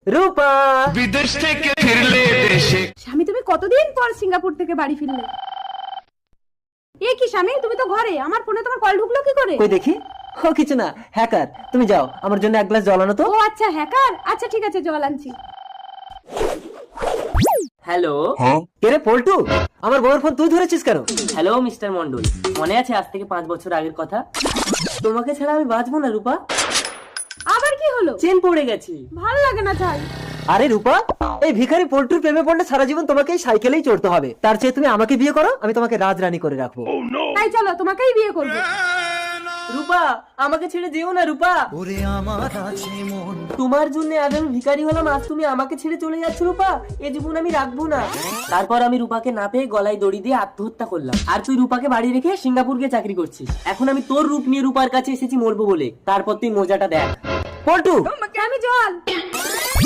রূপা বিদেশ থেকে ফিরলে দেশে। স্বামী, তুমি কতদিন পর সিঙ্গাপুর থেকে বাড়ি ফিরলে? এ কি স্বামী, তুমি তো ঘরে, আমার ফোনে তোমার কল ঢুকলো কি করে? কই দেখি। ও কিছু না, হ্যাকার। তুমি যাও, আমার জন্য এক গ্লাস জল আনো তো। ও আচ্ছা, হ্যাকার। আচ্ছা ঠিক আছে, জল আনছি। হ্যালো। কে রে পল্টু? আমার বউয়ের ফোন তুই ধরেছিস কেন? হ্যালো মিস্টার মন্ডল, মনে আছে আজ থেকে 5 বছর আগের কথা? তোমাকে ছাড়া আমি বাঁচবো না রূপা। আবার কি হলো? চেন পড়ে গেছি। ভালো লাগে না তাই। আরে রূপা, এই ভিখারি পল্টুর প্রেমে পড়লে সারা জীবন তোমাকে এই সাইকেলেই চড়তে হবে। তার চেয়ে তুমি আমাকে বিয়ে করো, আমি তোমাকে রাজরানী করে রাখবো। তাই চলো, তোমাকেই বিয়ে করবো। রূপা, আমাকে ছেড়ে যেও না রূপা। তোমার জন্য আজ আমি ভিখারি হলাম, আজ তুমি আমাকে ছেড়ে চলে যাচ্ছ রূপা। এ জীবন আমি রাখবো না। তারপর আমি রূপাকে না পেয়ে গলায় দড়ি দিয়ে আত্মহত্যা করলাম, আর তুই রূপাকে বাড়ি রেখে সিঙ্গাপুর গিয়ে চাকরি করছিস। এখন আমি তোর রূপ নিয়ে রূপার কাছে এসেছি মরবো বলে। তারপর তুই মজাটা দেখ। পল্টু আমি জল